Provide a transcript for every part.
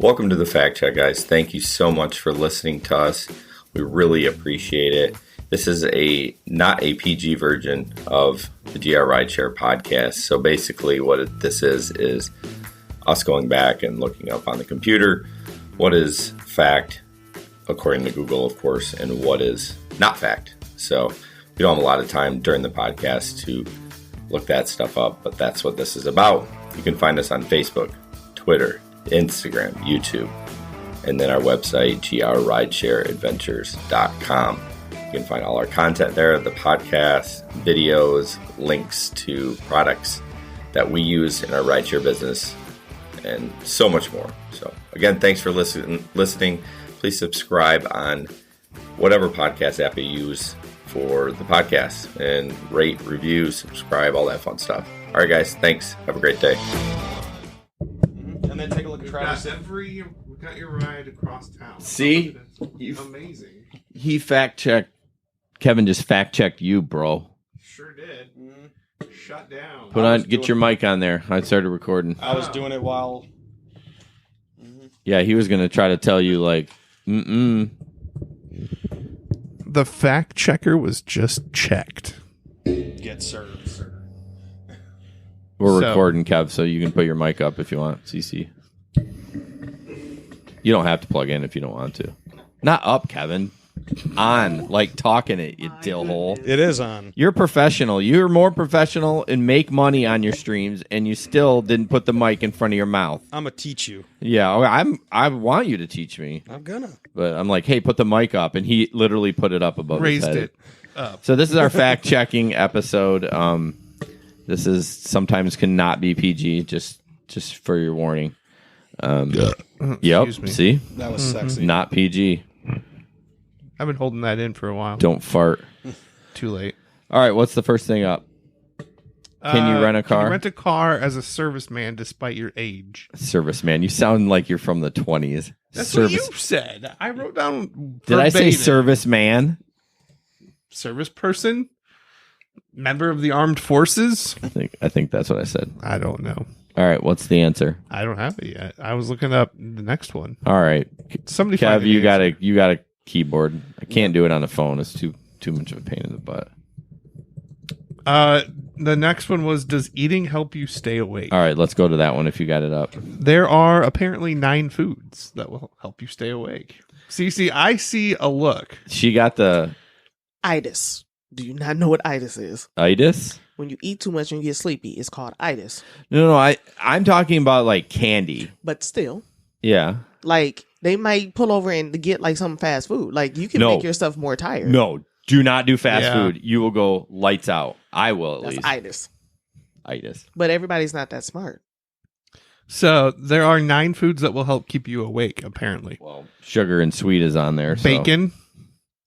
Welcome to the Fact Check, guys. Thank you so much for listening to us. We really appreciate it. This is not a PG version of the GR Rideshare podcast. So basically what this is us going back and looking up on the computer what is fact, according to Google, of course, and what is not fact. So we don't have a lot of time during the podcast to look that stuff up, but that's what this is about. You can find us on Facebook, Twitter, Instagram, YouTube, and then our website, grrideshareadventures.com. You can find all our content there, the podcast, videos, links to products that we use in our rideshare business, and so much more. So again, thanks for listening. Please subscribe on whatever podcast app you use for the podcast, and rate, review, subscribe, all that fun stuff. All right, guys, thanks. Have a great day. And then take a look at Travis. We got your ride across town. See? Amazing. He fact-checked. Kevin just fact-checked you, bro. Sure did. Shut down. Get your mic on there. I started recording. I was doing it while... Yeah, he was going to try to tell you, The fact checker was just checked. Get served, sir. We're recording, Kev, so you can put your mic up if you want, CC. You don't have to plug in if you don't want to. Not up, Kevin. On, like talking it, you dillhole. It is on. You're professional. You're more professional and make money on your streams, and you still didn't put the mic in front of your mouth. I'm going to teach you. Yeah, I want you to teach me. I'm going to. But I'm like, hey, put the mic up, and he literally put it up above his head. Raised it up. So this is our fact-checking episode. This is sometimes cannot be PG, just for your warning. Yep, Excuse me. see? That was sexy. Not PG. I've been holding that in for a while. Don't fart. Too late. All right, what's the first thing up? Can you rent a car? Can you rent a car as a serviceman despite your age? Serviceman. You sound like you're from the 20s. That's what you said. I wrote down Did I say verbatim. serviceman? Service person? Member of the armed forces? I think that's what I said. I don't know. All right, what's the answer? I don't have it yet. I was looking up the next one. All right. Somebody Kev, find the you answer. got a keyboard. I can't do it on the phone. It's too much of a pain in the butt. The next one was, does eating help you stay awake? All right, let's go to that one if you got it up. There are apparently 9 foods that will help you stay awake. See, I see a look. She got the Itis. Do you not know what itis is? itis? When you eat too much and you get sleepy, it's called itis. No, I'm talking about like candy. But still, Yeah. like they might pull over and get like some fast food. Like you can No. make yourself more tired. No, do not do fast Yeah. food. You will go lights out. I will at That's least. itis. Itis. But everybody's not that smart. So there are 9 foods that will help keep you awake, apparently. Well, sugar and sweet is on there. So. Bacon,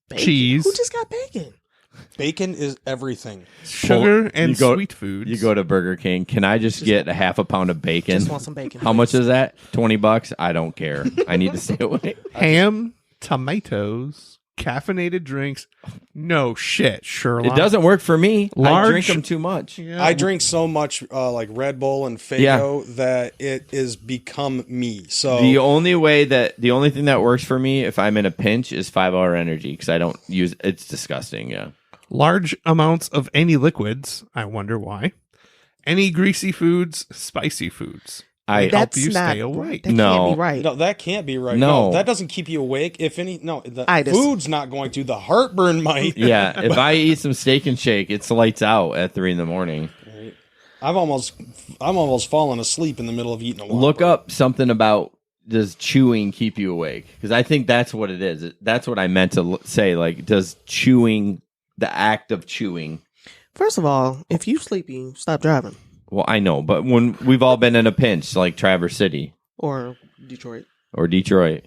Bacon? cheese, Who just got bacon? Bacon is everything. sugar, and you go- sweet foods. You go to Burger King. Can I just get a half a pound of bacon? Just want some bacon. How much is that? $20? I don't care. I need to stay away. ham, tomatoes, caffeinated drinks. No shit, Sherlock. It doesn't work for me. I Large- drink them too much. Yeah. I drink so much like Red Bull and Faygo that it is become me. So The only thing that works for me if I'm in a pinch is 5-hour energy because I don't use it's disgusting. Yeah. Large amounts of any liquids. I wonder why. Any greasy foods, spicy foods. I That's you not stay awake. right. That No. can't be right. no, that can't be right. No. No, that doesn't keep you awake. If any, no, the Itis. food's not going to. The heartburn might. yeah. If I eat some steak and shake, it's lights out at 3 a.m. I'm almost fallen asleep in the middle of eating a Whopper. Look up something about does chewing keep you awake? Because I think that's what it is. That's what I meant to say. Like, does chewing, the act of chewing. First of all, if you sleepy, stop driving. Well, I know, but when we've all been in a pinch, like Traverse City Or Detroit. or Detroit.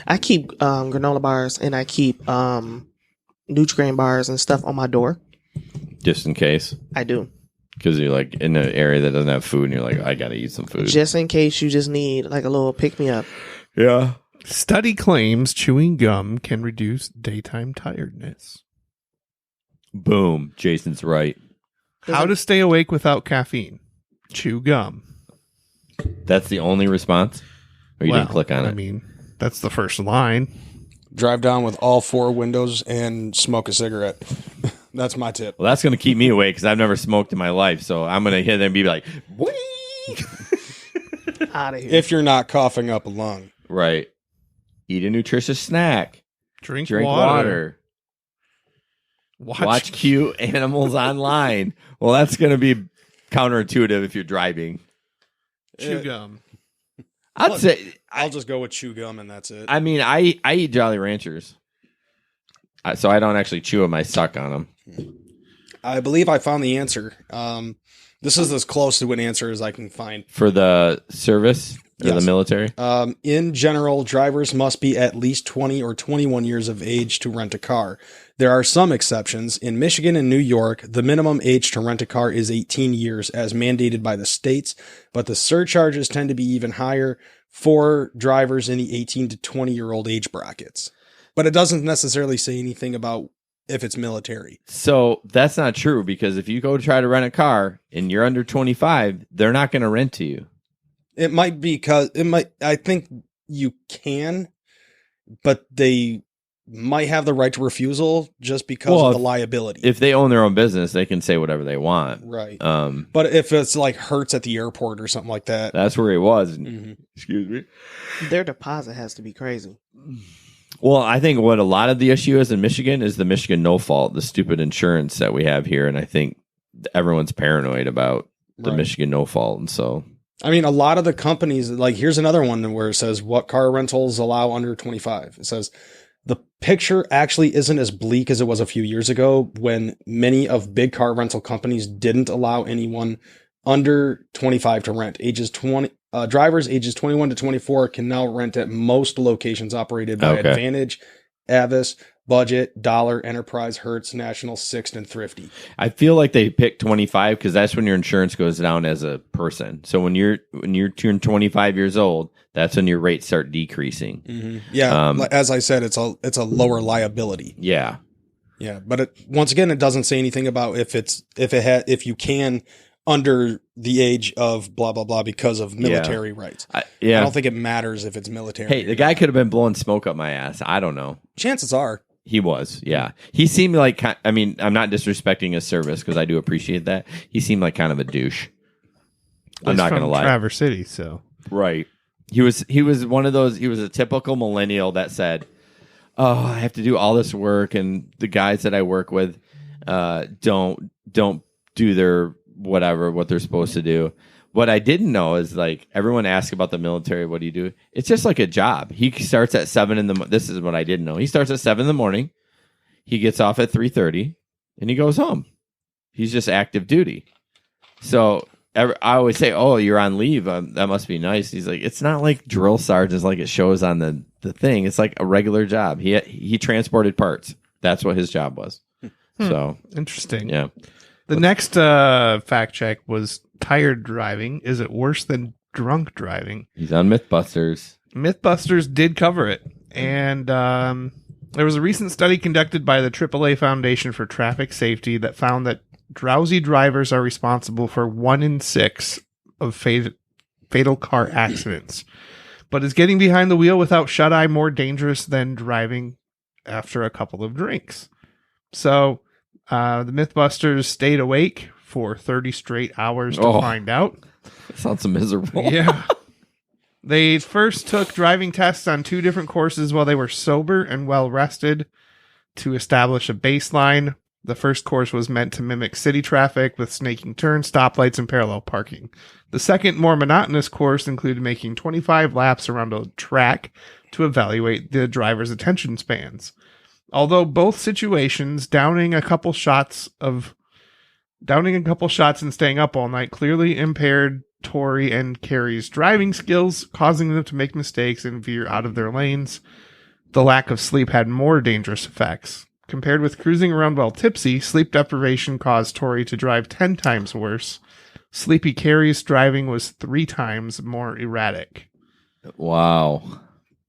I keep granola bars and I keep Nutri-Grain bars and stuff on my door. Just in case. I do. Because you're like in an area that doesn't have food and you're like, I got to eat some food. Just in case you just need like a little pick-me-up. Yeah. Study claims chewing gum can reduce daytime tiredness. Boom. Jason's right. How to stay awake without caffeine. Chew gum. That's the only response? Or you didn't click on it? I mean, that's the first line. Drive down with all 4 windows and smoke a cigarette. That's my tip. Well, that's going to keep me awake because I've never smoked in my life. So I'm going to hit them and be like, whee! Out of here. If you're not coughing up a lung. Right. Eat a nutritious snack. Drink water. Watch cute animals online. Well, that's going to be counterintuitive if you're driving. Chew gum. I'd say I'll just go with chew gum and that's it. I mean, I eat Jolly Ranchers. So I don't actually chew them. I suck on them. I believe I found the answer. This is as close to an answer as I can find. For the service or the Yes. military? In general, drivers must be at least 20 or 21 years of age to rent a car. There are some exceptions. In Michigan and New York, the minimum age to rent a car is 18 years as mandated by the states, but the surcharges tend to be even higher for drivers in the 18 to 20-year-old age brackets. But it doesn't necessarily say anything about if it's military. So that's not true because if you go try to rent a car and you're under 25, they're not going to rent to you. It might be I think you can, but they might have the right to refusal just because of the liability. If they own their own business, they can say whatever they want. Right. Um, But if it's like Hertz at the airport or something like that. that's where it was. Mhm. Excuse me. Their deposit has to be crazy. Well, I think what a lot of the issue is in Michigan is the Michigan no fault, the stupid insurance that we have here. And I think everyone's paranoid about the Right. Michigan no fault. And so, I mean, a lot of the companies, like here's another one where it says what car rentals allow under 25. It says the picture actually isn't as bleak as it was a few years ago when many of big car rental companies didn't allow anyone under 25 to rent. Drivers ages 21 to 24 can now rent at most locations operated by Okay. Advantage, Avis, Budget, Dollar, Enterprise, Hertz, National, Sixt, and Thrifty. I feel like they picked 25 because that's when your insurance goes down as a person. So when you turn 25 years old, that's when your rates start decreasing. Yeah, as I said, it's a lower liability. Yeah. Yeah, but once again, it doesn't say anything about if you can under the age of blah blah blah because of military rights. I don't think it matters if it's military. Hey, the guy could have been blowing smoke up my ass. I don't know. Chances are. He was, yeah. He seemed like, I mean, I'm not disrespecting his service because I do appreciate that. He seemed like kind of a douche. I'm not going to lie. Traverse City, so. Right. He was one of those, he was a typical millennial that said, oh, I have to do all this work and the guys that I work with don't do their whatever, what they're supposed to do. What I didn't know is like everyone asks about the military. What do you do? It's just like a job. He starts at 7 in the. This is what I didn't know. He starts at 7 in the morning. He gets off at 3:30, and he goes home. He's just active duty. So I always say, "Oh, you're on leave. That must be nice." He's like, "It's not like drill sergeants like it shows on the thing. It's like a regular job. He transported parts. That's what his job was." So Interesting. yeah. The next fact check was tired driving. Is it worse than drunk driving? He's on Mythbusters. Mythbusters did cover it. And there was a recent study conducted by the AAA Foundation for Traffic Safety that found that drowsy drivers are responsible for 1 in 6 of fatal car accidents. But is getting behind the wheel without shut-eye more dangerous than driving after a couple of drinks? So the Mythbusters stayed awake for 30 straight hours to find out. That sounds miserable. Yeah. They first took driving tests on 2 different courses while they were sober and well rested to establish a baseline. The first course was meant to mimic city traffic with snaking turns, stoplights, and parallel parking. The second, more monotonous course included making 25 laps around a track to evaluate the driver's attention spans. Although both situations, downing a couple shots and staying up all night clearly impaired Tori and Carrie's driving skills, causing them to make mistakes and veer out of their lanes. The lack of sleep had more dangerous effects. Compared with cruising around while tipsy, sleep deprivation caused Tori to drive 10 times worse. Sleepy Carrie's driving was 3 times more erratic. Wow.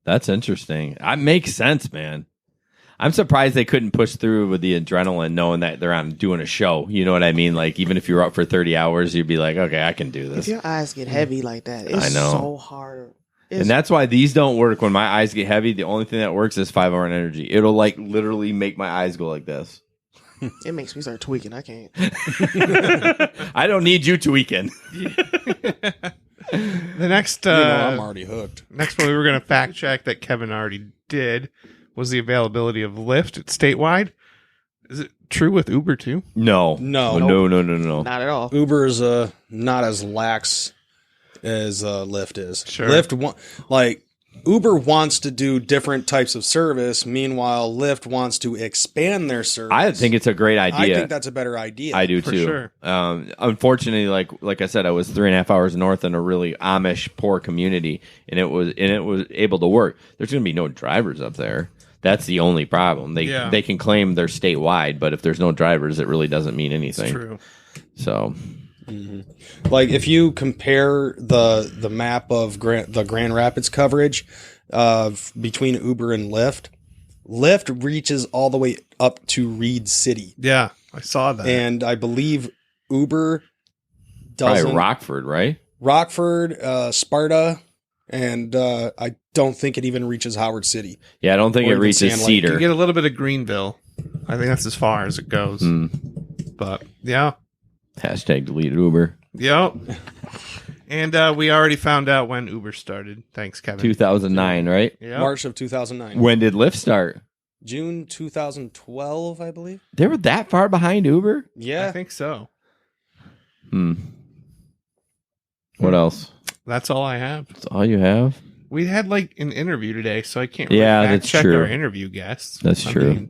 That's interesting. That makes sense, man. I'm surprised they couldn't push through with the adrenaline, knowing that they're on doing a show. You know what I mean? Like, even if you're up for 30 hours, you'd be like, okay, I can do If this. your eyes get heavy like that, it's I know. so hard. And that's why these don't work. When my eyes get heavy, the only thing that works is 5-hour energy. It'll like literally make my eyes go like this. It makes me start tweaking. I can't. I don't need you tweaking. The next, I'm already hooked. next one we were going to fact check that Kevin already did was the availability of Lyft statewide. Is it true with Uber too? No. No. No. Not at all. Uber is not as lax as Lyft is. Sure. Uber wants to do different types of service. Meanwhile, Lyft wants to expand their service. I think it's a great idea. I think that's a better idea. I do For too. sure. Unfortunately, like I said, I was 3.5 hours north in a really Amish poor community, and it was able to work. There's going to be no drivers up there. That's the only problem. They can claim they're statewide, but if there's no drivers, it really doesn't mean anything. It's true. So, Like if you compare the map of the Grand Rapids coverage between Uber and Lyft, Lyft reaches all the way up to Reed City, Yeah, I saw that. and I believe Uber probably doesn't. Rockford, right? Rockford, Sparta, and I don't think it even reaches Howard City. Yeah, I don't think Or it even reaches Sand Lake. You Cedar. get a little bit of Greenville. I think that's as far as it goes. But yeah. Hashtag delete Uber. Yep. And we already found out when Uber started. Thanks, Kevin. 2009, right? Yep. March of 2009. When did Lyft start? June 2012, I believe. They were that far behind Uber? Yeah. I think so. What else? That's all I have. That's all you have? We had like an interview today, so I can't really Yeah, fact that's check true. our interview guests. That's true.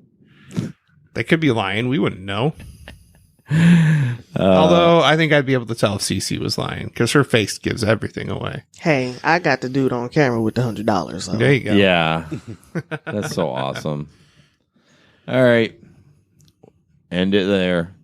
They could be lying. We wouldn't know. Although I think I'd be able to tell if Cece was lying because her face gives everything away. Hey, I got the dude on camera with the $100. So. There you go. Yeah. That's so awesome. All right. End it there.